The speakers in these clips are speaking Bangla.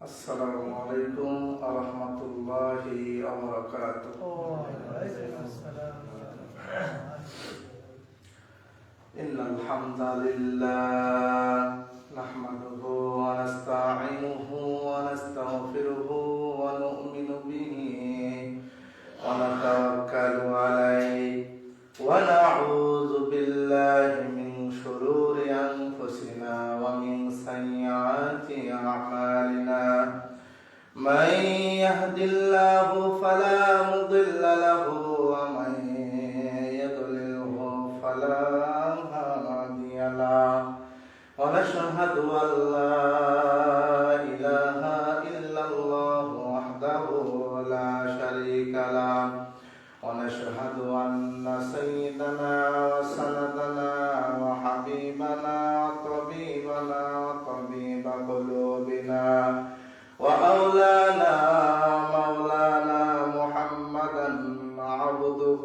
السلام عليكم ورحمة الله وبركاته. إن الحمد لله نحمده ونستعينه ونستغفره ونؤمن به ونتوكل عليه ونعوذ بالله من شرور أنفسنا ومن سيئات أعمالنا. من يهد الله فلا مضل له ومن يضلله فلا هادي له. ونشهد أن لا إله إلا الله وحده لا شريك له. ونشهد أن سيدنا وسندنا وحبيبنا وطبيبنا وطبيب قلوبنا وأولانا مولانا محمدا عبده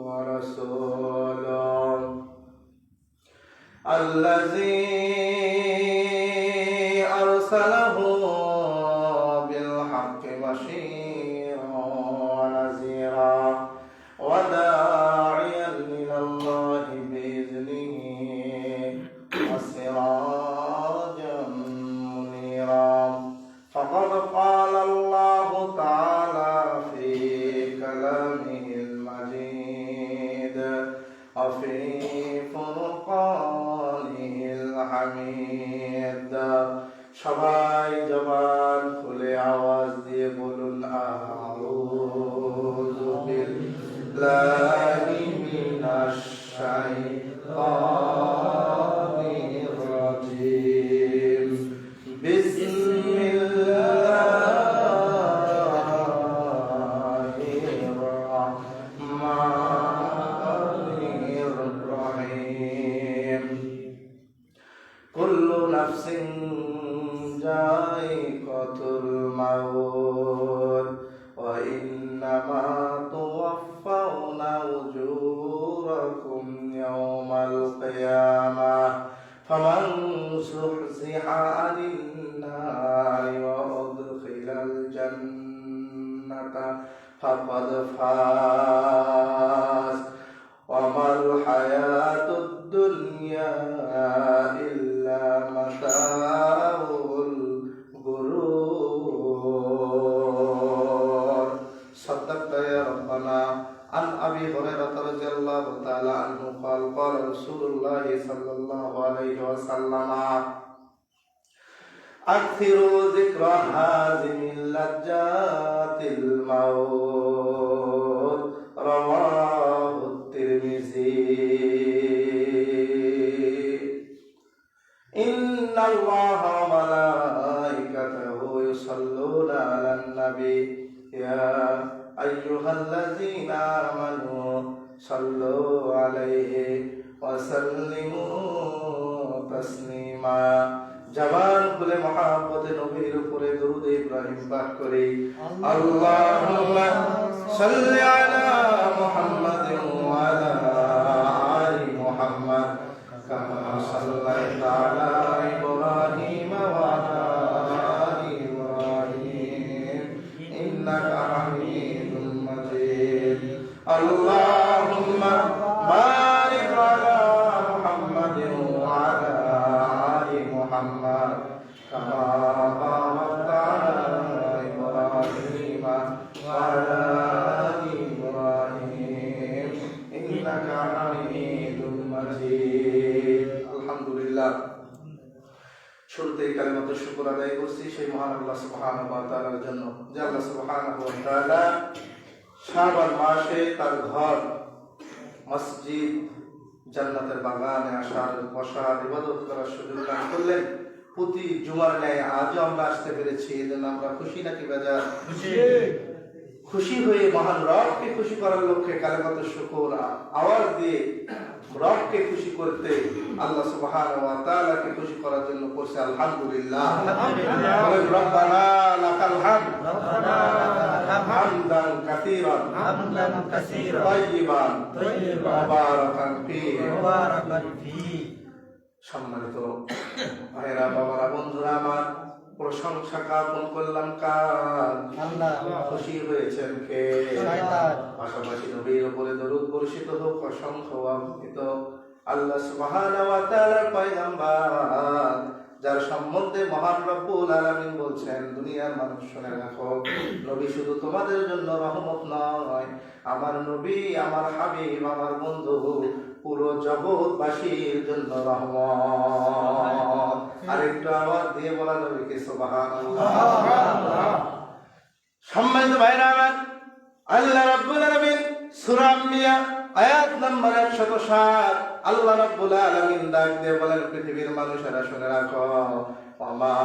ورسوله الذي أرسله بالحق بشيرا ونذيرا وداعيا إلى الله بإذنه وسراجا منيرا. فقد قال الله تعالى في كلامه المجيد وفي فرقانه الحميد. সবাই জবান খুলে আওয়াজ দিয়ে বলুন আউযু বিল্লাহি মিনাশ শাইতানির রাজিম। বিসমিল্লাহির রাহমানির রাহিম। কুল্লু নাফসিন যায়িকাতুল মাউত ওয়া ইন্নামা তুওয়াফাউনা উজুরাকুম ইয়াওমাল কিয়ামাহ ফামান যুহজিহা আনিন নারি ওয়া উদখিলাল জান্নাতা ফাকাদ ফাজ ওয়া মাল হায়াতুদ দুনিয়া ইল্লা মাতাউল গুরুর। সাদাকতা ইয়া রাব্বানা। عن أبي هريرة رضي الله تعالى عنه قال قال رسول الله صلى الله عليه وسلم أكثروا ذكر هازم اللذات الموت. رواه الترمذي. إن الله وملائكته يصلون على النبي يا أيها الذين آمنوا صلوا عليه وسلموا تسليما. জবান খুলে মহাব্বতে নবীর উপরে দরুদ ইব্রাহিম পাঠ করি। আল্লাহুম্মা সাল্লি আলা মুহাম্মাদিন ওয়া আলা আলি মুহাম্মাদ কামা সাল্লাইতা আলা ইব্রাহিম ওয়া আলা আলি ইব্রাহিম ইন্নাকা হামিদুম মাজিদ। আল্লাহুম্মা বারিক আলা মুহাম্মাদিন ওয়া আলা আলি মুহাম্মাদ কামা বারাকতা আলা ইব্রাহিম ওয়া আলা আলি ইব্রাহিম ইন্নাকা হামিদুম মাজিদ। আলহামদুলিল্লাহ। শুরুতেই কালিমাত শুকর আদায় করছি সেই মহান আল্লাহ সুবহানাহু ওয়া তাআলার জন্য যে আল্লাহ সুবহানাহু ওয়া তাআলা শাবান মাসে তার ঘর মসজিদ জান্নাতের বাগানে আসার বসার ইবাদত করার সুযোগ দান করলেন। প্রতি জুমার ন্যায় আজও আমরা আসতে পেরেছি, এজন্য আমরা খুশি নাকি বেজার? খুশি হয়ে মহান রবকে খুশি করার লক্ষ্যে কালিমাত শুকর আওয়াজ দিয়ে রবকে খুশি করতে, আল্লাহ সুবহানাহু ওয়া তাআলাকে খুশি করার জন্য করছে আলহামদুলিল্লাহ। বলেন রব্বানা লাকাল হামদ হামদান কাসীরান তাইয়িবান মুবারাকান ফীহি। সম্মানিত ভাইরা, বাবারা, বন্ধুরা আমার, প্রশংসা জ্ঞাপন করলাম কার? আল্লাহ। খুশি হয়েছেন কে? শয়তান। পাশাপাশি নবীর উপরে দরুদ বর্ষিত হোক অসংখ্য অগণিত আল্লাহ সুবহানাহু ওয়া তাআলার পয়গম্বর, যার সম্বন্ধে মহান রব্বুল আলামিন বলছেন, দুনিয়ার মানুষ শুনে রাখো, নবী শুধু তোমাদের জন্য রহমত নয়, আমার নবী, আমার হাবিব, আমার বন্ধু, পুরো জগৎবাসীর জন্য রহমত। আরেকটু আওয়াজ দিয়ে বলা যাবে কি সুবহানাল্লাহ? সম্মানিত ভাইরা আমার, আল্লাহ রাব্বুল আলামিন সূরা আম্বিয়া আয়াত নম্বর 107 আল্লাহ রাব্বুল আলামিন ডাক দিয়ে বলেন, পৃথিবীর মানুষেরা শুনে রাখো, ওমা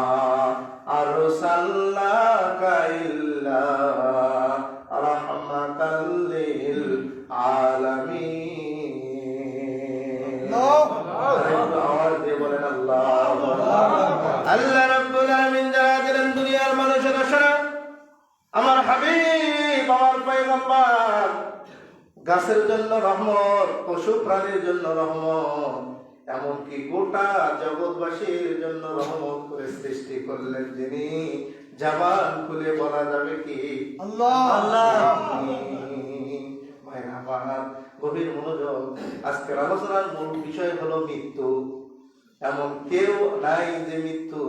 আরসালনাকা ইল্লা রাহমাতাল লিল আলামিন। আওয়াজ দিয়ে বলেন আল্লাহু আকবার। আল্লাহ রাব্বুল আলামিন যারা দিলেন দুনিয়ার মানুষেরা শোনো, আমার হাবিব, আমার পয়গম্বর গাছের জন্য রহমত, পশু প্রাণীর জন্য রহমত, এমনকি গোটা জগৎবাসীর জন্য রহমত করে সৃষ্টি করলেন যিনি, জবান খুলে বলা যাবে কি আল্লাহ। আল্লাহ। ভাইরা আমার, গভীর মনোযোগ। আজকের আলোচনার মূল বিষয় হলো মৃত্যু। এমন কেউ নাই যে মৃত্যু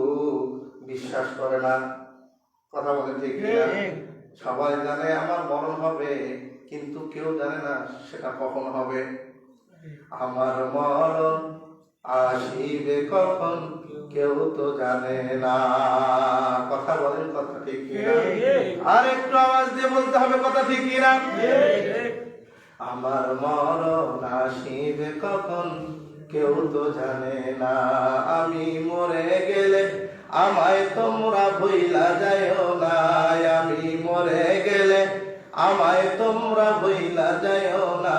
বিশ্বাস করে না। কথা বলে ঠিক কিনা? সবাই জানে আমার মরণ হবে, কিন্তু কেউ জানে না সেটা কখন হবে। আমার মরণ আসিবে কখন কেউ তো জানে না। কথা বলেন, কথা ঠিক কিনা? আর একটু আওয়াজ দিয়ে বলতে হবে, কথা ঠিক কিনা? আমার মরণ আসিবে কখন কেউ তো জানে না। আমি মরে গেলে আমায় তোমরা ভুইলা যাইও না। আমি মরে গেলে আমায় তোমরা ভুইলা যাইও না।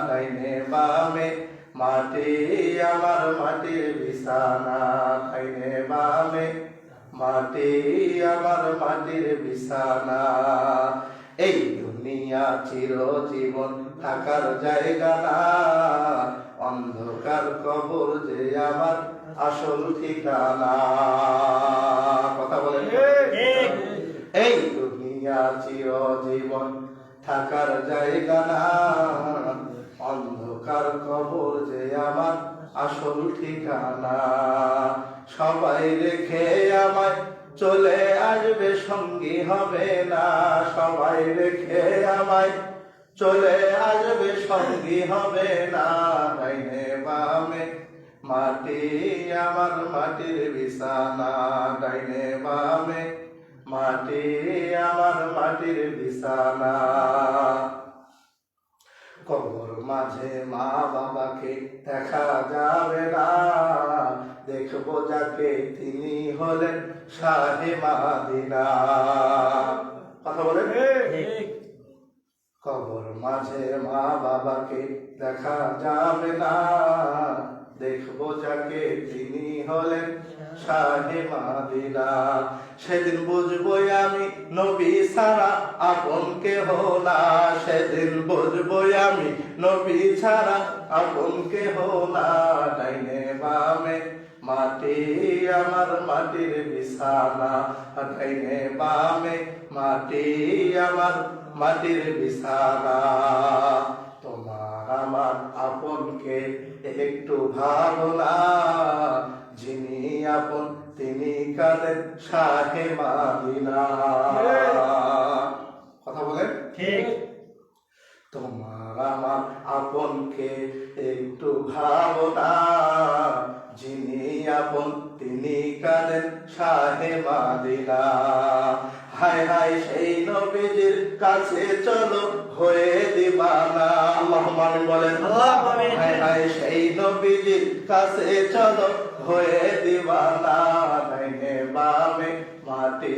ডাইনে বামে মাটি আমার মাটির বিছানা, ডাইনে বামে মাটি আমার মাটির বিছানা। এই দুনিয়া চিরজীবন থাকার জায়গা না, অন্ধকার কবর যে আমার আসল ঠিকানা। কথা বলেন। এই দুনিয়া চিরজীবন থাকার জায়গা না, অন্ধকার কবর যে আমার আসল ঠিকানা। সবাই রেখে আমায় চলে আসবে, সঙ্গী হবে না। সবাই রেখে আমায় চলে আসবে, সঙ্গী হবে না। ডাইনে বামে মাটি আমার মাটির বিছানা, ডাইনে বামে মাটি আমার মাটির বিছানা। কবর মাঝে মা বাবাকে দেখা যাবে না, দেখবো যাকে তিনি হলেন শাহে মাদিনা। কথা বলেন। কবর মাঝে মা বাবাকে দেখা যাবে না, দেখবো যাকে তিনি হলেন শাহে মাদিনা। সেদিন বুঝবো আমি নবী ছাড়া আপন কেহ না। সেদিন বুঝবো আমি নবী ছাড়া আপন কেহ না। ডাইনে বামে মাটি আমার মাটির বিছানা, ডাইনে বামে মাটি আমার মাটির বিছানা। তোমার আমার আপনকে একটু ভাবনা, যিনি আপন তিনি কালেন শাহে মাদিনা। কথা বলেন ঠিক। তোমার আমার আপনকে একটু ভাবনা, যিনি আপন তিনি কালেন শাহে মাদিনা। হায় হায় সেই নবীজির কাছে চলো হয়ে দিবানা। আল্লাহুম্মা আমিন বলেন। হায় হায় সেই নবীজির কাছে চলো হয়ে দিবানা। ডাইনে বামে মাটি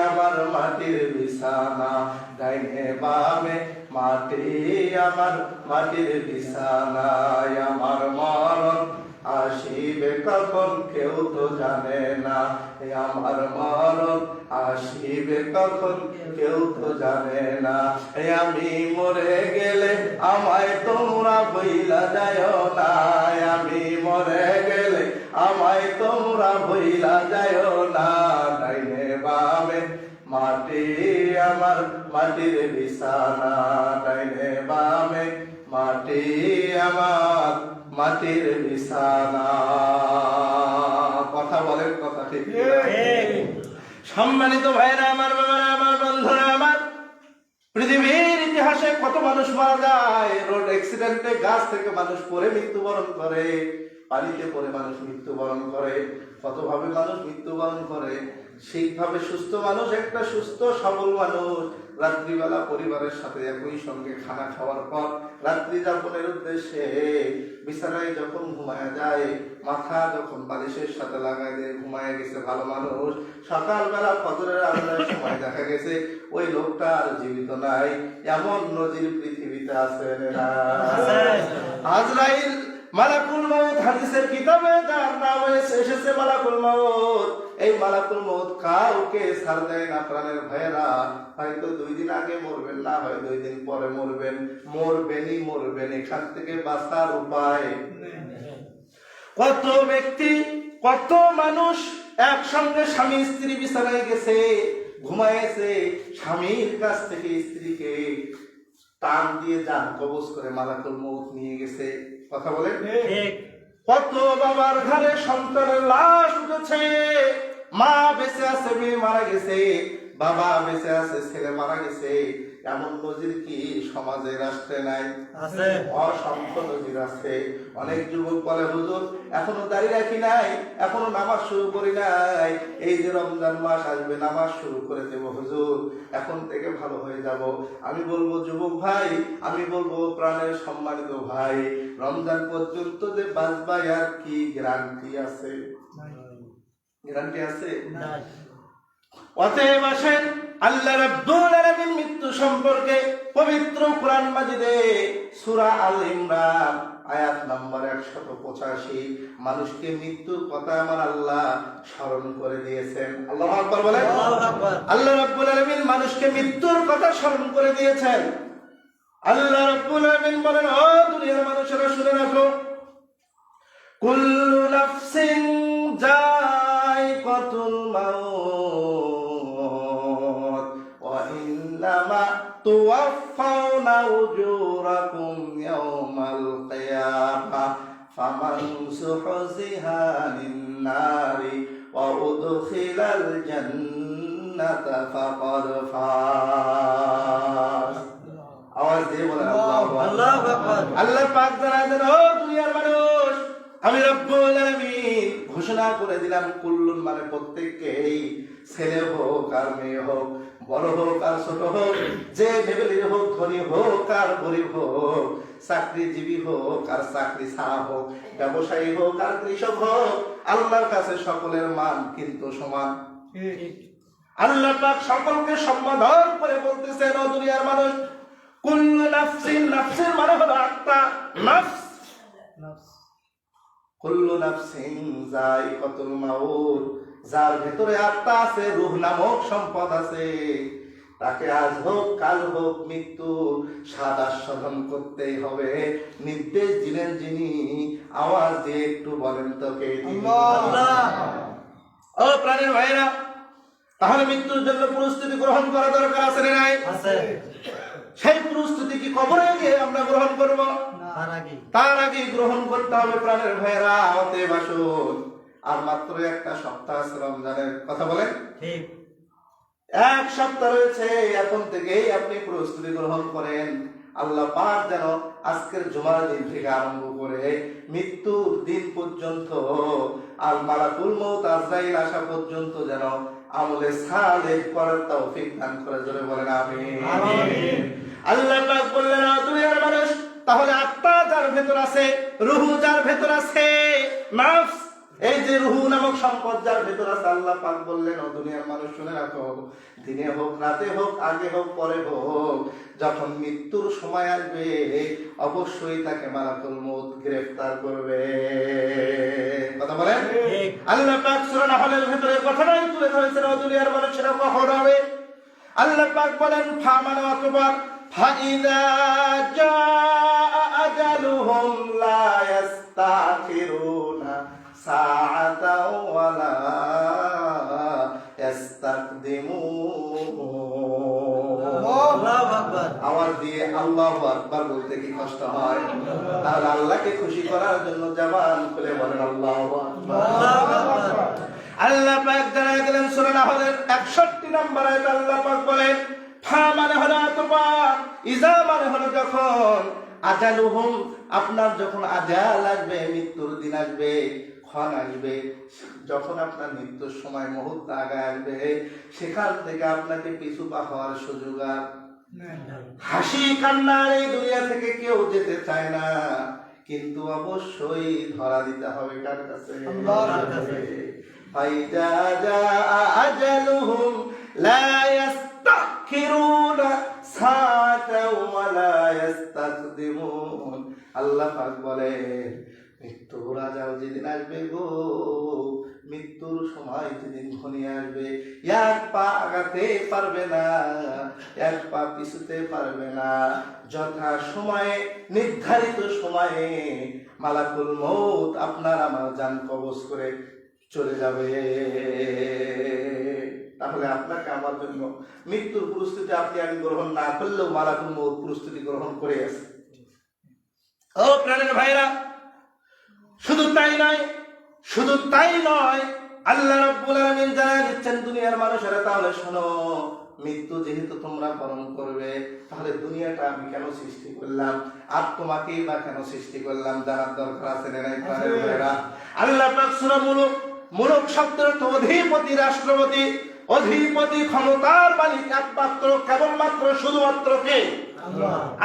আমার মাটির বিছানা, ডাইনে বামে মাটি আমার মাটির বিছানা। আমার মরণ আসিবে কখন কেউ তো জানে না। আমার মরণ আসিবে কখন কেউ তো জানে না। আমি মরে গেলে আমায় তোমরা বইলা যাও না। আমি মরে গেলে আমায় তোমরা ভইলা যায়ও না, ডাইনে বামে মাটি আমার মাটির বিছানা, ডাইনে বামে মাটি আমার মাটির বিছানা। কথা বলেন, কথা ঠিক কি না? সম্মানিত ভাইরা আমার, বাবারা আমার, বন্ধুরা আমার, পৃথিবীর ইতিহাসে কত মানুষ মারা যায়, রোড অ্যাক্সিডেন্টে, গাছ থেকে মানুষ পড়ে মৃত্যুবরণ করে, পানিতে পড়ে মানুষ মৃত্যুবরণ করে, কতভাবে মানুষ মৃত্যুবরণ করে। ঠিকভাবে সুস্থ মানুষ, একটা সুস্থ সবল মানুষ রাত্রিবেলা পরিবারের সাথে একই সঙ্গে খানা খাওয়ার পর রাত্রি যাপনের উদ্দেশ্যে বিছানায় যখন ঘুমায় যায়, মাথা যখন বালিশের সাথে লাগায় দিয়ে ঘুমায় গেছে ভালো মানুষ, সকালবেলা ফজরের আজানের সময় দেখা গেছে ওই লোকটা আর জীবিত নাই। এমন নজির পৃথিবীতে আছে না? আজরাইল মালাকুল মউত, হাদিসের কিতাবে যার নাম এসেছে মালাকুল মউত, এই মালাকুল মউত কাউকে ছাড় দেয় না। প্রাণের ভাইয়েরা, হয়তো 2 দিন আগে মরবেন, না হয় 2 দিন পরে মরবেন, মরবেনই মরবেন। এখান থেকে বাঁচার উপায় কত ব্যক্তি, কত মানুষ একসঙ্গে স্বামী স্ত্রী বিছানায় গেছে, ঘুমায়েছে, স্বামীর কাছ থেকে স্ত্রীকে টান দিয়ে যান কবজ করে মালাকুল মউত নিয়ে গেছে। কথা বলেন, কত বাবার ঘরে সন্তানের লাশ উঠেছে, মা বেঁচে আছে, মেয়ে মারা গেছে, বাবা বেঁচে আছে, ছেলে মারা গেছে। এমন নজির কি সমাজে, রাষ্ট্রে নাই? আছে, অসংখ্য নজির আছে। অনেক যুবক বলে, হুজুর এখনো দাঁড়িয়ে রাখি নাই, এখনো নামাজ শুরু করি নাই, এই যে রমজান মাস আসবে নামাজ শুরু করে দেব হুজুর, এখন থেকে ভালো হয়ে যাব। আমি বলবো যুবক ভাই, আমি বলবো প্রাণের সম্মানিত ভাই, রমজান পর্যন্ত যে বাঁচবা আর কি গ্যারান্টি আছে? গ্যারান্টি আছে? অতএব আসেন, আল্লাহ রাব্বুল আলামিন মৃত্যু সম্পর্কে পবিত্র কোরআন মাজিদে সূরা আল ইমরান আয়াত নম্বর 185 মানুষকে মৃত্যুর কথা আমার আল্লাহ স্মরণ করে দিয়েছেন। আল্লাহু আকবার বলেন। আল্লাহ রাব্বুল আলামিন মানুষকে মৃত্যুর কথা স্মরণ করে দিয়েছেন। আল্লাহ রাব্বুল আলামিন বলেন, ও দুনিয়ার মানুষেরা শুনে রাখো, কুল্লু নাফসিন যায়িকাতুল মাউত ওয়া ইন্নামা তুওয়াফাউনা উজুরাকুম ইয়াওমাল কিয়ামাহ ফামান সুহজিহা আনিন নারি ওয়া উদখিলাল জান্নাতা ফাকাদ ফাজ। আওয়াজ দিয়ে বলেন আল্লাহু আকবার। আল্লাহ পাক জানায় দেন, ও দুনিয়ার মানুষ, আমি রব্বুল আলামিন ঘোষণা করে দিলাম, কুল্লুন মানে প্রত্যেককেই, ছেলে হোক আর মেয়ে হোক, বড় হোক আর ছোট হোক, যে লেভেলের হোক, ধনী হোক আর গরিব হোক, চাকরিজীবী হোক আর চাকরি ছাড়া হোক, ব্যবসায়ী হোক আর কৃষক হোক, আল্লাহর কাছে সকলের মান কিন্তু সমান। আল্লাহ পাক সকলকে সম্বোধন করে বলতেছেন, ও দুনিয়ার মানুষ, কুল্লু নাফসিন, নাফসের মানে হলো আত্মা, নাফস, কুল্লু নাফসিন যায়িকাতুল মাউত, যার ভেতরে আত্মা আছে, রূহ নামক সম্পদ আছে, তাকে আজ হোক কাল হোক মৃত্যু স্বাদ আস্বাদন করতেই হবে। নির্দেশ দিলেন যিনি, আওয়াজ দিয়ে একটু বলেন তো কে? আল্লাহ। ও প্রাণের ভাইরা, তাহলে মৃত্যুর জন্য প্রস্তুতি গ্রহণ করা দরকার আছে না নাই? আছে। সেই প্রস্তুতি কি কবরে গিয়ে আমরা গ্রহণ করব? তার আগে গ্রহণ করতে হবে প্রাণের ভাইরা। অতএব আসুন, আর মাত্র একটা সপ্তাহ আছে রমজানের, কথা বলেন, ঠিক 1 সপ্তাহ রয়েছে, এখন থেকেই আপনি প্রস্তুতি গ্রহণ করেন। আল্লাহ পাক যেন আজকের জুমার দিন থেকে আরম্ভ করে মৃত্যুর দিন পর্যন্ত, আর মালাকুল মউত আজরাইল আসা পর্যন্ত যেন আমলে সালেহ করার তৌফিক দান করে, জোরে বলেন আমিন। আল্লাহ পাক বললেন, দুনিয়ার মানুষ, তাহলে আত্মা যার ভেতর আছে, রূহ যার ভেতর আছে, নফস, এই যে রূহ নামক সম্পদ যার ভেতর আছে, আল্লাহ পাক বললেন, ও দুনিয়ার মানুষ শুনে রাখো, দিনে হোক রাতে হোক, আগে হোক পরে হোক, যখন মৃত্যুর সময় আসবে অবশ্যই তাকে মালাকুল মউত গ্রেফতার করবে। কথা বলেন। আল্লাহ পাক সূরা নাহলের ভিতরে কথাটাই তুলে ধরেছেন, ও দুনিয়ার মানুষেরা কখন হবে। আল্লাহ পাক বলেন, ফামান আকবার ফাইযা জাআ আজালুহুম লা ইস্তাখিরুনা সাআতাও ওয়ালা ইস্তাকদিমুন। আল্লাহু আকবার। আওয়াজ দিয়ে আল্লাহু আকবার বলতে কি কষ্ট হয়? তাহলে আল্লাহকে খুশি করার জন্য জবান খুলে বলেন আল্লাহু আকবার। আল্লাহু আকবার। আল্লাহ পাক জানাই দিলেন সূরা নাহলের 61 নম্বর আয়াতে আল্লাহ পাক বলেন, ফা মানে হলো অতঃপর, ইজা মানে হলো যখন, আজালুহুম আপনার যখন আজাল আসবে, মৃত্যুর দিন আসবে, ক্ষণ আসবে, যখন আপনার মৃত্যুর সময় মুহূর্ত আগে আসবে, সেখান থেকে আপনাকে পিছু পা হওয়ার সুযোগ আর হাসি কান্নার এই দুনিয়া থেকে কেউ যেতে চায় না, কিন্তু অবশ্যই ধরা দিতে হবে কার কাছে? আল্লাহর কাছে। ফাইদা জাআ আজালুহুম লা ইস্তাখিরুনা সাআতাও ওয়া লা ইস্তাকদিমুন। আল্লাহ পাক বলেন, মৃত্যুর আজাল যেদিন আসবে গো, মৃত্যুর সময় যেদিন ঘনিয়ে আসবে, এক পা আগাতে পারবে না, এক পা পিছুতে পারবে না। যথা সময়ে, নির্ধারিত সময়ে মালাকুল মউত আপনার আমার জান কবজ করে চলে যাবে। তাহলে আপনাকে আমার জন্য মৃত্যুর প্রস্তুতি আপনি আমি গ্রহণ না করলেও মালাকুল মউত প্রস্তুতি গ্রহণ করে আছে। ও প্রাণের ভাইরা, শুধু তাই নয়, আল্লাহ রাব্বুল আলামিন জানাই দিচ্ছেন দুনিয়ার মানুষেরা, তাহলে শোনো, মৃত্যু যেহেতু তোমরা বরণ করবে, তাহলে দুনিয়াটা আমি কেন সৃষ্টি করলাম আর তোমাকেই বা কেন সৃষ্টি করলাম জানার দরকার আছে না নাই প্রাণের ভাইরা? আল্লাহ পাক সূরা মুলক শব্দের অর্থ অধিপতি, রাষ্ট্রপতি, অধিপতি, ক্ষমতার মালিক একমাত্র, কেবলমাত্র, শুধুমাত্র কে?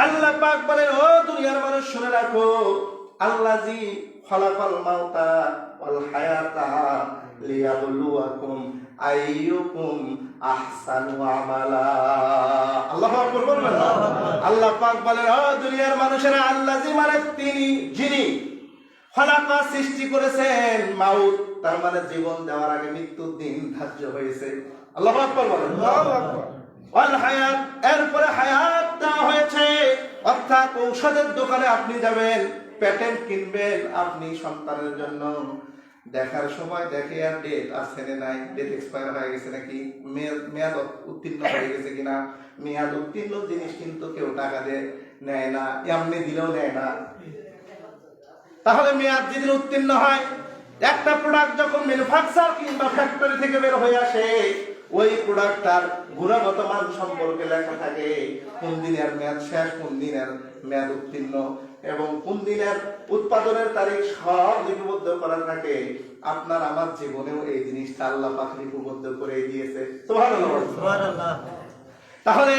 আল্লাহ পাক বলেন, ও দুনিয়ার মানুষ শুনে রাখো, আল্লাযী খালাকাল মাউতা ওয়াল হায়াতা লিয়াবলুয়াকুম আইয়ুকুম আহসানু আমালা। আল্লাহু আকবার বলবেন না? আল্লাহ পাক বলেন, ও দুনিয়ার মানুষেরা, আল্লাযী মানে তিনি, যিনি খালাকা সৃষ্টি করেছেন, মাউত তার মানে জীবন দেওয়ার আগে মৃত্যুর দিন ধার্য হয়েছে। আল্লাহু আকবার বলেন। আল্লাহু আকবার। ওয়াল হায়াত, এরপরে হায়াত দেওয়া হয়েছে, অর্থাৎ ঔষধের দোকানে আপনি যাবেন, প্যাটেন্ট কিনবেন আপনি সন্তানের জন্য, দেখার সময় দেখে আর ডেট আছে না নাই, ডেট এক্সপায়ার হয়ে গেছে নাকি, মেয়াদ উত্তীর্ণ হয়ে গেছে কিনা। মেয়াদ উত্তীর্ণ জিনিস কিন্তু কেউ টাকা দিয়ে নেয় না, এমনি দিলেও নেয় না। তাহলে মেয়াদ যেদিন উত্তীর্ণ হয়, একটা প্রোডাক্ট যখন ম্যানুফ্যাকচার কিংবা ফ্যাক্টরি থেকে বের হয়ে আসে, ওই প্রোডাক্টটার গুণগত মান সম্পর্কে লেখা থাকে, কোন দিনের মেয়াদ শেষ, কোন দিনের মেয়াদ উত্তীর্ণ, এবং কোন দিনের উৎপাদনের তারিখ সব লিপিবদ্ধ করা থাকে। আপনার আমার জীবনেও এই জিনিসটা আল্লাহ পাক লিপিবদ্ধ করে দিয়েছে। সুবহানাল্লাহ। সুবহানাল্লাহ। তাহলে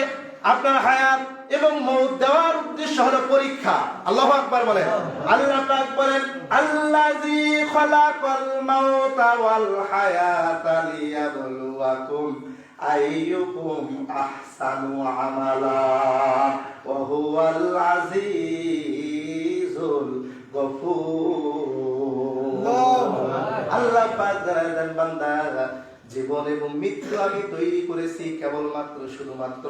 আপনার হায়াত এবং মউত দেওয়ার উদ্দেশ্য হলো পরীক্ষা। আল্লাহু আকবার বলেন। আল্লাহ পাক বলেন, আল্লাযী খালাকাল মাউতা ওয়াল হায়াতা লিয়াবলুয়াকুম আইয়ুকুম আহসানু আমালা ওয়া হুয়াল আজিজুল গফুর। আল্লাহ পাক জানেন, বান্দা, জীবন এবং মৃত্যু আমি তৈরি করেছি কেবলমাত্র, শুধুমাত্র,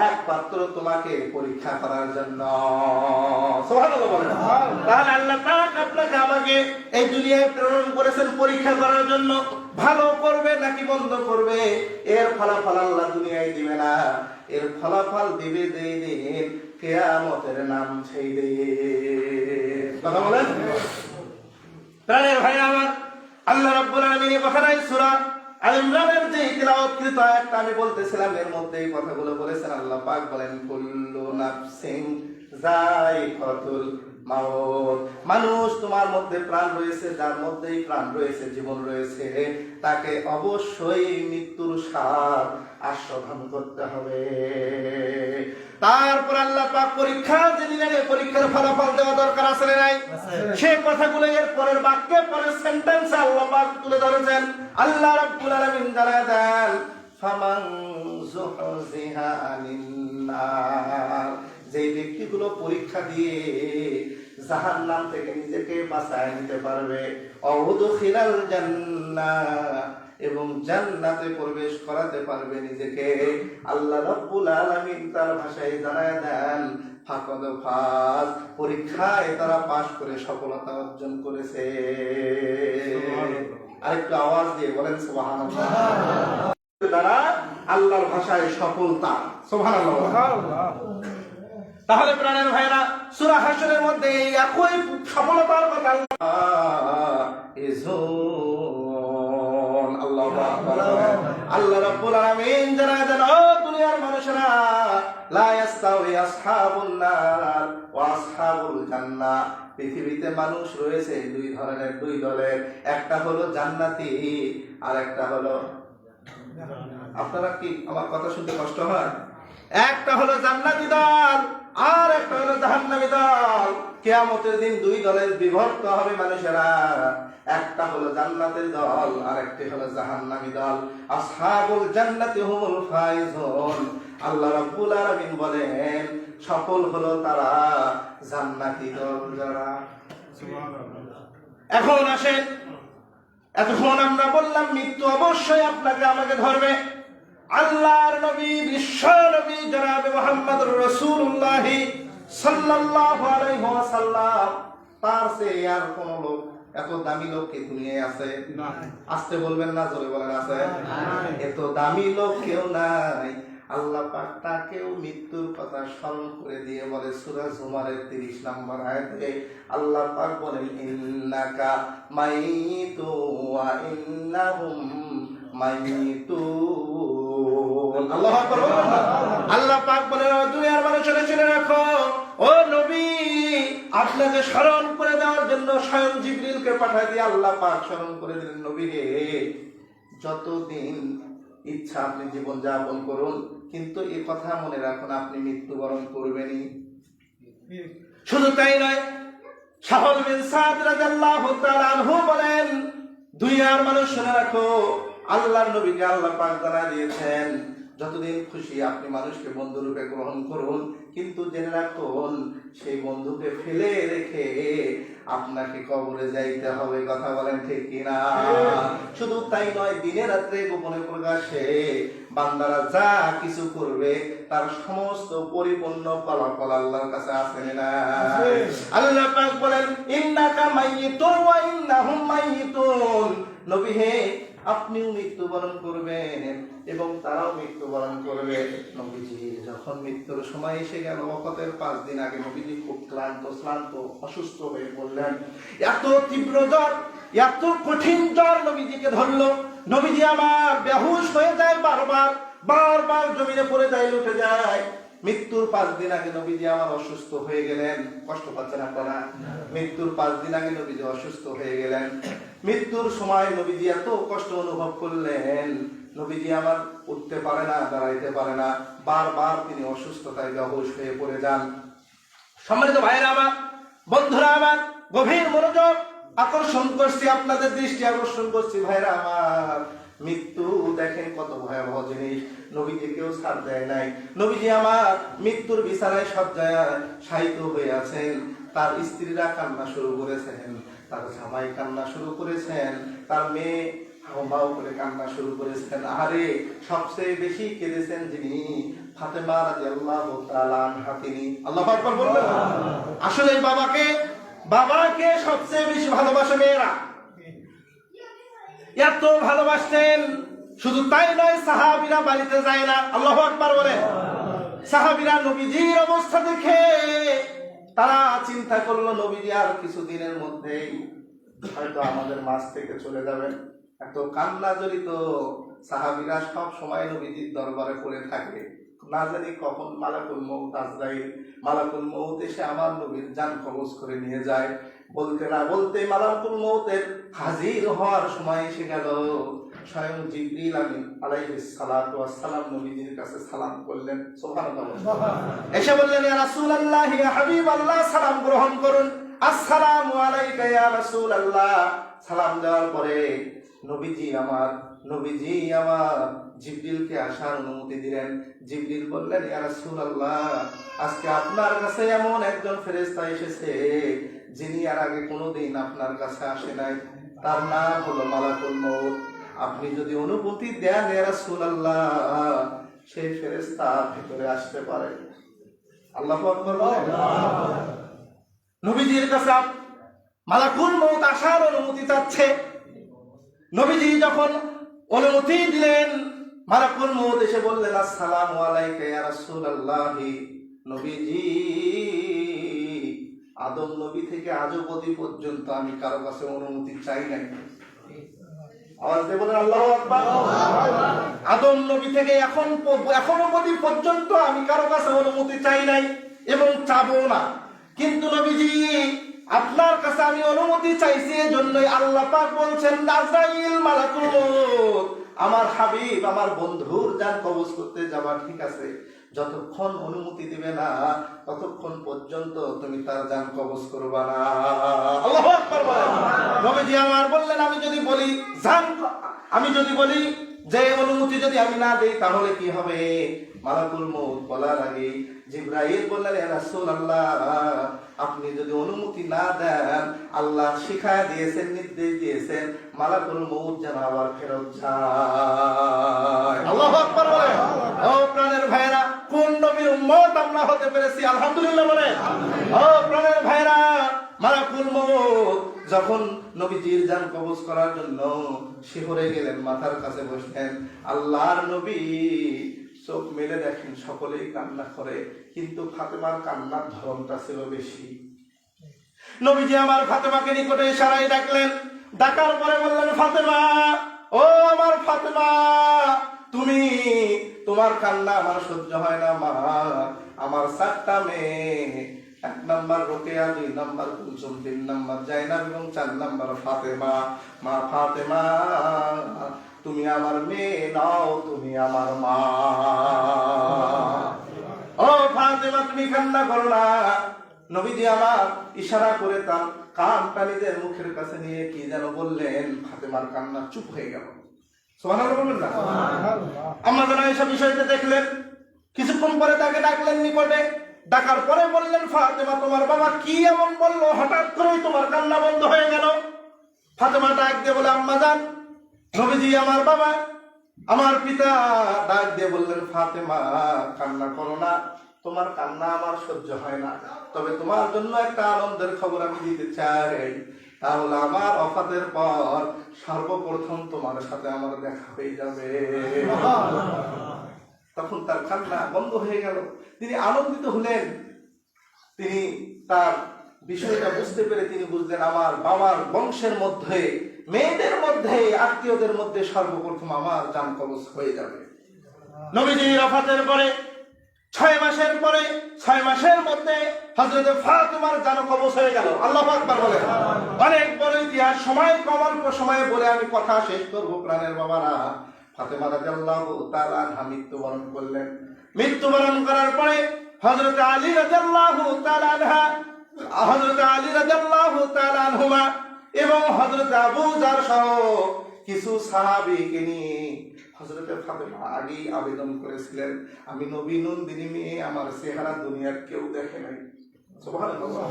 একমাত্র তোমাকে পরীক্ষা করার জন্য। সুবহানাল্লাহ বলেন। তাহলে আল্লাহ পাক আপনাকে আমাকে এই দুনিয়ায় প্রেরণ করেছেন পরীক্ষা করার জন্য। ভালো করবে নাকি মন্দ করবে, এর ফলাফল আল্লাহ দুনিয়ায় দিবে না, এর ফলাফল দিবে যেই দিন কিয়ামতের নাম সেই দিন। কথা বলেন। তাহলে ভাই আমার, আল্লাহ রাব্বুল আলামিন এই কথাটাই সূরা আল ইমরানের যে তিলাওয়াতকৃত আয়াতটা আমি বলতেছিলাম, এর মধ্যে এই কথাগুলো বলেছেন। আল্লাহ পাক বলেন, কুল্লু নাফসিন যায়িকাতুল মাউত। মানুষ, তোমার মধ্যে প্রাণ রয়েছে, যার মধ্যেই প্রাণ রয়েছে, জীবন রয়েছে, তাকে অবশ্যই মৃত্যুর স্বাদ আস্বাদন করতে হবে। তারপর আল্লাহ পাক পরীক্ষা যেদিন আগে পরীক্ষার ফলাফল দেওয়া দরকার আছে না নাই? সেই কথাগুলো এর পরের বাক্যে, পরের সেন্টেন্সে আল্লাহ পাক তুলে ধরেছেন। আল্লাহ রাব্বুল আলামিন জানায় দেন, ফামান যুহজিহা আনিন নার। যে ব্যক্তিগুলো পরীক্ষা দিয়ে জাহান্নাম থেকে নিজেকে বাঁচায় নিতে পারবে, অউদখিলাল জান্নাহ, এবং জান্নাতে প্রবেশ করাতে পারবে নিজেকে, আল্লাহ রাব্বুল আলামিন তার ভাষায় জানায় দেন, ফাকাদ ফাজ, পরীক্ষায় তারা পাশ করে সফলতা অর্জন করেছে। আরেকটু আওয়াজ দিয়ে বলেন সুবহানাল্লাহ। তারা আল্লাহর ভাষায় সফলতা। সুবহানাল্লাহ। তাহলে প্রাণের ভাইরা, সূরা হাশরের মধ্যে এই একই সফলতার কথা আল্লাহু আকবার। আল্লাহ রাব্বুল আলামিন জানায় দেন, ও দুনিয়ার মানুষেরা, লা ইয়াস্তাউই আসহাবুন নার ওয়া আসহাবুল জান্নাহ। পৃথিবীতে মানুষ রয়েছে দুই ধরনের, দুই দলের। একটা হলো জান্নাতি, আর একটা হলো, আপনারা কি আমার কথা শুনতে কষ্ট হয়? একটা হলো জান্নাতি দল, আর একটা হলো জাহান্নামী দল। কিয়ামতের দিন দুই দলের বিভক্ত হবে মানুষেরা। একটা হলো জান্নাতের দল, আর একটি হলো জাহান্নামী দল। আসহাবুল জান্নাতি হুমুল ফাইজুন। আল্লাহ রাব্বুল আলামিন বলেন, সফল হলো তারা, জান্নাতি দল যারা। এখন আসেন, এতক্ষণ আমরা বললাম মৃত্যু অবশ্যই আপনাকে আমাকে ধরবে। আল্লাহর নবী, বিশ্ব নবী জনাবে মুহাম্মদুর রাসূলুল্লাহ সাল্লাল্লাহু আলাইহি ওয়াসাল্লাম, তার চেয়ে আর কোন লোক, এত দামি লোক কি দুনিয়ায় আছে? আসতে বলবেন না, জোরে বলেন আছে? এত দামি লোক কেউ নাই। আল্লাহ পাক তাকেও মৃত্যুর কথা স্মরণ করে দিয়ে বলে সূরা জুমারের 30 নম্বর আয়াতে, আল্লাহ পাক বলেন, ইন্নাকা মাইতু ওয়া ইন্নাহুম মাইতুন। আল্লাহু আকবার। আল্লাহ পাক বলেন, দুনিয়ার মানুষেরা শুনে রাখো, ও নবী, আপনাকে স্মরণ করে দেওয়ার জন্য স্বয়ং জিবরিলকে পাঠিয়ে দিয়ে আল্লাহ পাক স্মরণ করে দিলেন, নবী রে, যতদিন ইচ্ছা আপনি জীবন যাপন করুন, কিন্তু এই কথা মনে রাখুন, আপনি মৃত্যুবরণ করবেনই। শুধু তাই নয়, সাহল বিন সাদ রাদিয়াল্লাহু তাআলা আনহু বলেন, দুনিয়ার মানুষ শুনে রাখো, আল্লাহর নবীকে আল্লাহ পাক জানায় দিয়েছেন, যতদিন খুশি আপনি মানুষকে বন্ধু রূপে গ্রহণ করুন, কিন্তু জেনে রাখুন, সেই বন্ধুকে ফেলে রেখে আপনাকে কবরে যাইতে হবে। কথা বলেন ঠিক কিনা? শুধু তাই নয়, দিনে রাত্রে গোপনে প্রকাশে বান্দারা যা কিছু করবে তার সমস্ত পরিপূর্ণ ফলাফল আল্লাহর কাছে আছে না? আল্লাহ পাক বলেন, ইন্নাকা মাইয়িতুন ওয়া ইন্নাহুম মাইয়িতুন। নবী হে, আপনিও মৃত্যুবরণ করবেন এবং তারাও মৃত্যুবরণ করবে। নবীজি যখন মৃত্যুর সময় এসে গেল, ওয়াফাতের 5 দিন আগে নবীজি খুব ক্লান্ত অসুস্থ হয়ে পড়লেন। এত তীব্র জ্বর, এত কঠিন জ্বর নবীজিকে ধরলো, নবীজি আমার বেহুশ হয়ে যায়, বারবার জমিনে পড়ে যায়, উঠে যায়। মৃত্যুর 5 দিন আগে নবীজি আমার অসুস্থ হয়ে গেলেন। কষ্ট পাচ্ছেন আপনারা? মৃত্যুর 5 দিন আগে নবীজি অসুস্থ হয়ে গেলেন। মৃত্যুর সময় নবীজি এত কষ্ট অনুভব করলেন, নবীজি আমার উঠতে পারে না, দাঁড়াইতে পারে না, বারবার তিনি অসুস্থতায় বেহুশ হয়ে পড়ে যান। সম্মানিত ভাইরা আমার, বন্ধুরা আমার, গভীর মনোযোগ আকর্ষণ করছি, আপনাদের দৃষ্টি আকর্ষণ করছি ভাইরা আমার। মৃত্যু দেখেন কত ভয়াবহ জিনিস। নবীজি কেউ ছাড় দেয় নাই। নবীজি আমার মৃত্যুর বিছানায় শয্যায় শায়িত হয়ে আছেন। তার স্ত্রীরা কান্না শুরু করেছেন, তার জামাই কান্না শুরু করেছেন, তার মেয়ে হাউমাউ করে কান্না শুরু করেছেন। আরে সবচেয়ে বেশি কেঁদেছেন যিনি, ফাতেমা রাদিয়াল্লাহু তাআলা আনহা, তিনি। আল্লাহু আকবার বলবেন। আসলে বাবাকে সবচেয়ে বেশি ভালোবাসে মেয়েরা, এত ভালোবাসতেন। শুধু তাই নয়, সাহাবীরা বাড়িতে যায় না। আল্লাহু আকবার বলেন। সাহাবীরা নবীজির অবস্থা দেখে তারা চিন্তা করলো, নবীজি আর কিছুদিনের মধ্যেই হয়তো আমাদের মাঝ থেকে চলে যাবেন। এত কান্না জড়িত সাহাবীরা সব সময় নবীজির দরবারে পড়ে থাকে, না জানি কখন মালাকুল মউত, আজরাইল মালাকুল মউত এসে আমার নবীর জান কবজ করে নিয়ে যায়। বলতে না বলতে মালাকুল মউতের হাজির হওয়ার সময় এসে গেল। স্বয়ং জিবরিল আমিন আলাইহিস সালাতু ওয়াস সালাম নবীজির কাছে সালাম করলেন। সুবহানাল্লাহ। এসে বললেন, ইয়া রাসূলুল্লাহ, ইয়া হাবিবাল্লাহ, সালাম গ্রহণ করুন। আসসালামু আলাইকা ইয়া রাসূলুল্লাহ। সালাম দেওয়ার পরে নবীজি আমার জিবরিলকে আসার অনুমতি দিলেন। জিবরিল বললেন, ইয়া রাসূলুল্লাহ, আজকে আপনার কাছে এমন একজন ফেরেশতা এসেছে যিনি আর আগে কোনোদিন আপনার কাছে আসে নাই। তার নাম হলো মালাকুল মউত। আপনি যদি অনুমতি দেন ইয়া রাসূলুল্লাহ, সেই ফেরেশতা ভিতরে আসতে পারে। আল্লাহু আকবার বলেন। নবীজির কাছে মালাকুল মউত আসার অনুমতি চাচ্ছে। নবীজি যখন অনুমতি দিলেন, মালাকুল মউত এসে বললেন, আসসালামু আলাইকা ইয়া রাসূলুল্লাহি। নবীজি, আদম নবী থেকে আজ অবধি পর্যন্ত আমি কারো কাছে অনুমতি চাই নাই। আওয়াজ দিয়ে বলেন আল্লাহু আকবার। আদম নবী থেকে এখন অবধি পর্যন্ত আমি কারো কাছে অনুমতি চাই নাই এবং চাবো না। কিন্তু নবীজি, আপনার কাছে আমি অনুমতি চাইছি, এজন্যই আল্লাহ পাক বলছেন, আজরাইল মালাকুল মউত, আমার হাবিব, আমার বন্ধুর জান কবজ করতে যাবা, ঠিক আছে, যতক্ষণ অনুমতি দিবে না ততক্ষণ পর্যন্ত তুমি তার জান কবজ করবা না। আল্লাহু আকবার বলেন। নবীজি আমার বললেন, আমি যদি বলি যে অনুমতি যদি আমি না দেই তাহলে কি হবে? মালাকুল মউত বলার আগে জিবরাইল বললেন, ইয়া রাসূলুল্লাহ, আপনি যদি অনুমতি না দেন, আল্লাহ শিখায় দিয়েছেন, নির্দেশ দিয়েছেন, মালাকুল মউত যেন আবার ফেরত যায়। আল্লাহু আকবার বলেন। ও প্রাণের ভাইরা, কোন নবীর উম্মত আমরা হতে পেরেছি? আলহামদুলিল্লাহ বলেন। ও প্রাণের ভাইরা, মালাকুল মউত যখন নবীজির জান কবজ করার জন্য শিহরে গেলেন, মাথার কাছে বসলেন, আল্লাহর নবী চোখ মেলে দেখেন সকলেই কান্না করে, কিন্তু ফাতেমার কান্নার ধরনটা ছিল বেশি। নবীজি আমার ফাতেমাকে নিকটে ইশারায় ডাকলেন। ডাকার পরে বললেন, ফাতেমা, ও আমার ফাতেমা, তোমার কান্না আমার সহ্য হয় না মা। আমার 4টা মেয়ে, 1 number Rokeya, 2 number Kulsum, 3 number Zainab এবং 4 নাম্বার ফাতেমা। মা ফাতেমা, তুমি আমার মেয়ে নাও, তুমি আমার মা। ও ফাতেমা, তুমি কান্না করো না। নবীজি আমার ইশারা করে তার কানটা নিজের মুখের কাছে নিয়ে কি যেন বললেন, ফাতেমার কান্না চুপ হয়ে গেল। সুবহানাল্লাহ বলবেন না? আম্মা জান আয়েশা বিষয়টা দেখলেন, কিছুক্ষণ পরে তাকে ডাকলেন নিকটে। ডাকার পরে বললেন, ফাতেমা, তোমার বাবা কি এমন বললো, হঠাৎ করে তোমার কান্না বন্ধ হয়ে গেল? ফাতেমা ডাক দিয়ে বলে, আম্মা জান, নবীজি আমার বাবা, আমার পিতা ডাক দিয়ে বললেন, ফাতেমা, কান্না করো না, তোমার কান্না আমার সহ্য হয় না, তবে তোমার জন্য একটা আনন্দের খবর আমি দিতে চাই। তাহলে আমার ওফাতের পর সর্বপ্রথম তোমার সাথে আমার দেখা হয়ে যাবে। তখন তার কান্না বন্ধ হয়ে গেল, তিনি আনন্দিত হলেন। তিনি তার বিষয়টা বুঝতে পেরে তিনি বুঝলেন, আমার বাবার বংশের মধ্যে, মেয়েদের মধ্যে, আত্মীয়দের মধ্যে সর্বপ্রথম আমার জান কবজ হয়ে যাবে। নবীজির ওফাতের পরে 6 মাসের পরে, 6 মাসের মধ্যে হযরত ফাতেমার জান কবজ হয়ে গেল। আল্লাহু আকবার বলেন। অনেক বড় ইতিহাস, সময় কম, অল্প সময়ে বলে আমি কথা শেষ করব। প্রাণের বাবারা, ফাতেমা রাদিয়াল্লাহু তাআলা আনহা মৃত্যুবরণ করলেন। মৃত্যুবরণ করার পরে হযরত আলী রাদিয়াল্লাহু তাআলা আনহা, হযরত আলী রাদিয়াল্লাহু তাআলা আনহুমা এবং হযরত আবু যার সহ কিছু সাহাবীকে নিয়ে হযরত ফাতেমা আগেই আবেদন করেছিলেন, আমি নবী নন্দিনী মেয়ে, আমার চেহারা দুনিয়ার কেউ দেখে নাই। সুবহানাল্লাহ।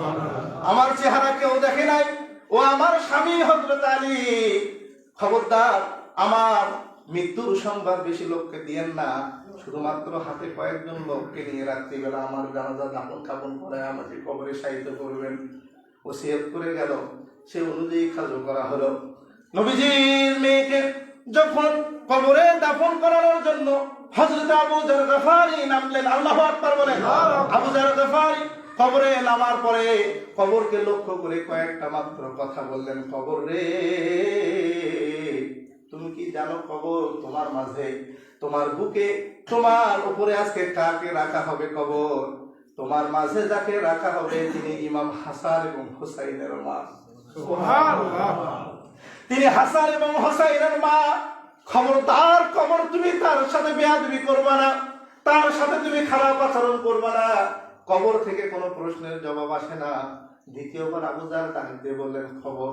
আমার চেহারা কেউ দেখে নাই। ও আমার স্বামী হযরত আলী, খবরদার আমার মৃত্যুর সংবাদ বেশি লোককে দিয়েন না, শুধুমাত্র হাতে কয়েকজন লোককে নিয়ে রাত্রিবেলা আমার জানাজা দাফন কাফন করে আমাকে কবরে শায়িত করবেন। ওসিয়ত করে গেল, সে অনুযায়ী কাজ করা হলো। নবীজির মেয়েকে যখন কবরে দাফন করানোর জন্য হযরত আবু যার গফারি নামলেন। আল্লাহু আকবার বলেন। আবু যার গফারি কবরে নামার পরে কবরকে লক্ষ্য করে কয়েকটা মাত্র কথা বললেন, কবর রে, তুমি কি জানো কবর তোমার মাঝে, তোমার বুকে, তোমার উপরে আজকে কাকে রাখা হবে? কবর তোমার মাঝে যাকে রাখা হবে তিনি ইমাম হাসান এবং হুসাইনের মা। সুবহানাল্লাহ। তিনি হাসান এবং হুসাইনের মা। খবরদার, কবর তুমি তার সাথে বেয়াদবি করবা না, তার সাথে তুমি খারাপ আচরণ করবা না। কবর থেকে কোনো প্রশ্নের জবাব আসে না। দ্বিতীয়বার আবু যার ডাক দিয়ে বললেন, খবর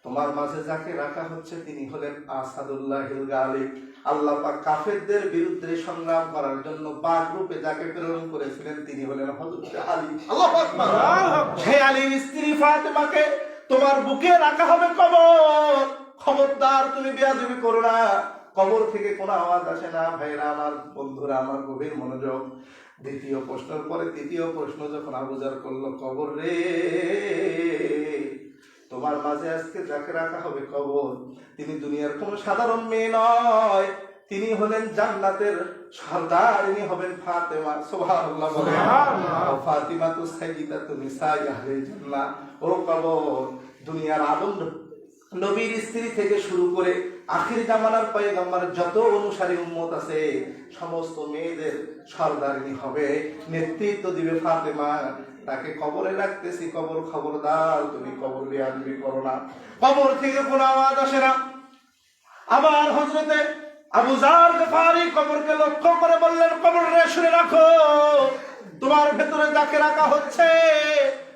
তোমার মাঝে যাকে রাখা হচ্ছে তিনি হলেন আসাদুল্লাহিল গালিব। আল্লাহ পাক কাফেরদের বিরুদ্ধে সংগ্রাম করার জন্য পাক রূপে যাকে প্রেরণ করেছিলেন তিনি হলেন হযরত আলী। আল্লাহু আকবার। সেই আলীর স্ত্রী ফাতেমাকে তোমার বুকে রাখা হবে কবর। খবরদার তুমি বেয়াদবি করো না। কবর থেকে কোনো আওয়াজ আসে না। ভাইরা আমার, বন্ধুরা আমার, গভীর মনোযোগ। দ্বিতীয় প্রশ্নের পরে তৃতীয় প্রশ্ন যখন আবু জার করলো, কবর রে, তোমার মাঝে আজকে যাকে রাখা হবে কবর, তিনি দুনিয়ার কোন সাধারণ মেয়ে নয়, তিনি হলেন জান্নাতের সর্দার, ইনি হবেন ফাতেমা। সুবহানাল্লাহ বলে। ফাতিমা তো সাইয়্যিদাতু নিসাই আহলিল জান্নাহ। ও কবর, দুনিয়ার আদম নবীর স্ত্রী থেকে শুরু করে আখির জামানার পয়গম্বরের যত অনুসারী উম্মত আছে, সমস্ত মেয়েদের সর্দারিনী হবে, নেতৃত্ব দিবে ফাতেমা। তাকে কবরে রাখতেছি, কবর খবরদার, তুমি কবর বেয়াদবি করো না। কবর থেকে কোনো আওয়াজ আসে না। আবার হযরতে আবু যার গফারি কবরকে লক্ষ্য করে বললেন, কবরে শুনে রাখো, তোমার ভেতরে যাকে রাখা হচ্ছে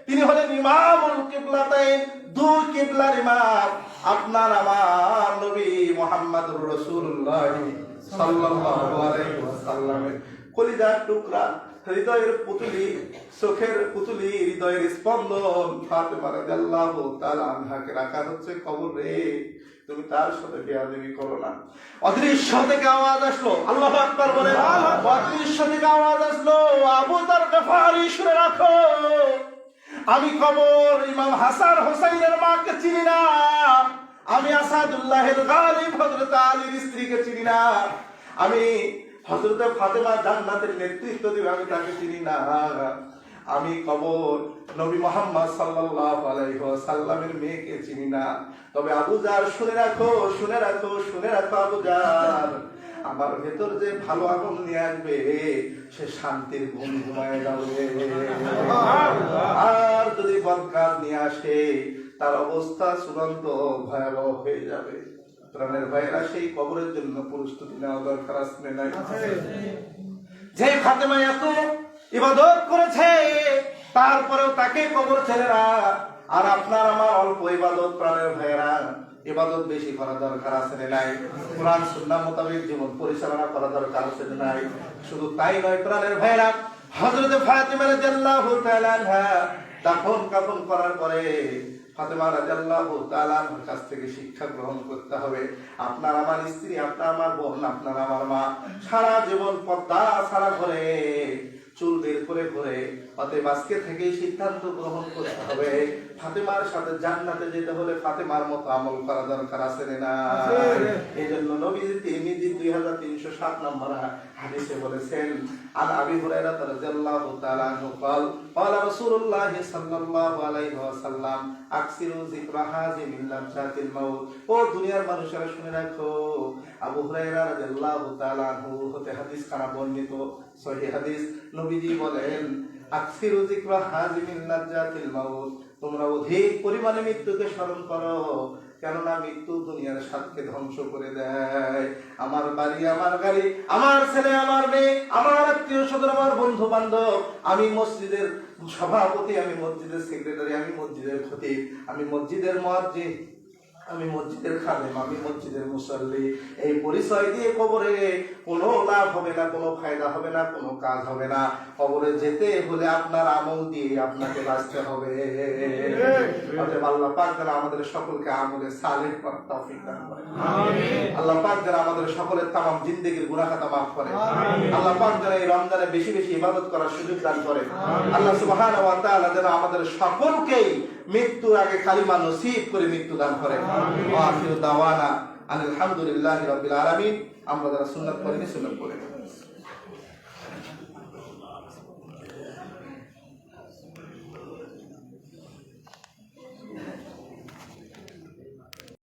তিনি হলেন ইমামুল কিবলাতাইন, দুই কিবলার ইমাম, আপনার আমার নবী মুহাম্মদুর রাসূলুল্লাহ সাল্লাল্লাহু আলাইহি ওয়াসাল্লামের কলিজার টুকরা, হৃদয়ের পুতুলি, চোখের পুতুলি, হৃদয়ের স্পন্দন ফাতেমা রাদিয়াল্লাহু তাআলা আনহাকে রাখা হচ্ছে কবরে। তুমি তার সাথে বেয়াদবি করো না। অদৃশ্য থেকে আওয়াজ আসলো, আল্লাহু আকবার বলে। অদৃশ্য থেকে আওয়াজ আসলো, আবু যার গফারি শুনে রাখো, আমি কবর ইমাম হাসান হোসেনের মাকে চিনি না, আমি আসাদুল্লাহের গালিব হযরত আলীর স্ত্রীকে চিনি না, আমি হযরতে ফাতেমা জান্নাতের নেতৃত্ব দিবে, আমি তাকে চিনি না। আমি কবর নবী মুহাম্মদ সাল্লাল্লাহু আলাইহি ওয়াসাল্লামের মেয়েকে চিনি না। তবে আবু যার শুনে রাখো, শুনে রাখো, শুনে রাখো আবু যার, আমার ভেতর যে ভালো আগুন নিয়ে আসবে, সে শান্তির ঘুম ঘুমায় যাবে। আর যদি বদকাজ নিয়ে আসে, তার অবস্থা চূড়ান্ত ভয়াবহ হয়ে যাবে। প্রাণের ভাইরা, সেই কবরের জন্য প্রস্তুতি নেওয়া দরকার আছে নাই? যে ফাতেমা এত ইবাদত করেছে, তারপরেও তাকে কবর ছেড়ে না। আর আপনার আমার অল্প ইবাদত, প্রাণের ভাইরা, ইবাদত বেশি করা দরকার আছে নাই? কোরআন সুন্নাহ মোতাবেক জীবন পরিচালনা করা দরকার আছে নাই? শুধু তাই নয় প্রাণের ভাইরা, হযরত ফাতিমা রাদিয়াল্লাহু তাআলা আনহা দাফন কাফন করার পরে ফাতেমা রাদিয়াল্লাহু তাআলা আনহার কাছ থেকে শিক্ষা গ্রহণ করতে হবে। আপনার আমার স্ত্রী, আপনার আমার বোন, আপনার আমার মা সারা জীবন পর্দা সারা ঘরে চুল বের করে ঘরে, অতএব আজকে থেকেই সিদ্ধান্ত গ্রহণ করতে হবে, ফাতেমার সাথে জান্নাতে যেতে হলে ফাতেমার মতো আমল করা দরকার আছে না? এই জন্য নবীজি তিরমিজি 2307 নম্বর হাদিসে বলেছেন, আন আবি হুরায়রা রাদিয়াল্লাহু তাআলা আনহু قال قال رسول الله صلى الله عليه وسلم আকসিরু যিকরা হাযিমিল লাজ্জাতিল মাউত। ও দুনিয়ার মানুষেরা শুনে রাখো, আবু হুরায়রা রাদিয়াল্লাহু তাআলা আনহু হতে হাদিস কানা বর্ণিত সহিহ হাদিস, নবীজি বলেন, আকসিরু যিকরা হাযিমিল লাজ্জাতিল মাউত, তোমরা অধিক পরিমাণে মৃত্যুকে স্মরণ করো, কেননা মৃত্যু দুনিয়ার স্বাদকে ধ্বংস করে দেয়। আমার বাড়ি, আমার গাড়ি, আমার ছেলে, আমার মেয়ে, আমার আত্মীয় স্বজন, আমার বন্ধু বান্ধব, আমি মসজিদের সভাপতি, আমি মসজিদের সেক্রেটারি, আমি মসজিদের খতিব, আমি মসজিদের মুয়াজ্জিন, আমি মসজিদের খাদেম, আমি মসজিদের মুসল্লি, এই পরিচয় দিয়ে কবরে কোনো লাভ হবে না, কোনো ফায়দা হবে না, কোনো কাজ হবে না। কবরে যেতে হলে আপনার আমল দিয়ে আপনাকে বাঁচতে হবে। অতএব আল্লাহ পাক যেন আমাদের সকলকে আমলে সালেহ করার তৌফিক দান করেন। আল্লাহ পাক যেন আমাদের সকলের তামাম জিন্দেগির গুনাহ খাতা মাফ করেন। আল্লাহ পাক যেন এই রমজানে বেশি বেশি ইবাদত করার সুযোগ দান করেন। আল্লাহ সুবহানাহু ওয়া তাআলা যেন আমাদের সকলকেই মৃত্যুর আগে কালিমা নসিব করে মৃত্যু দান করেন। ওয়া আখিরু দাওয়ানা আলহামদুলিল্লাহি রাব্বিল আলামিন। আমরা যারা সুন্নাত পড়িনি সুন্নাত পড়ে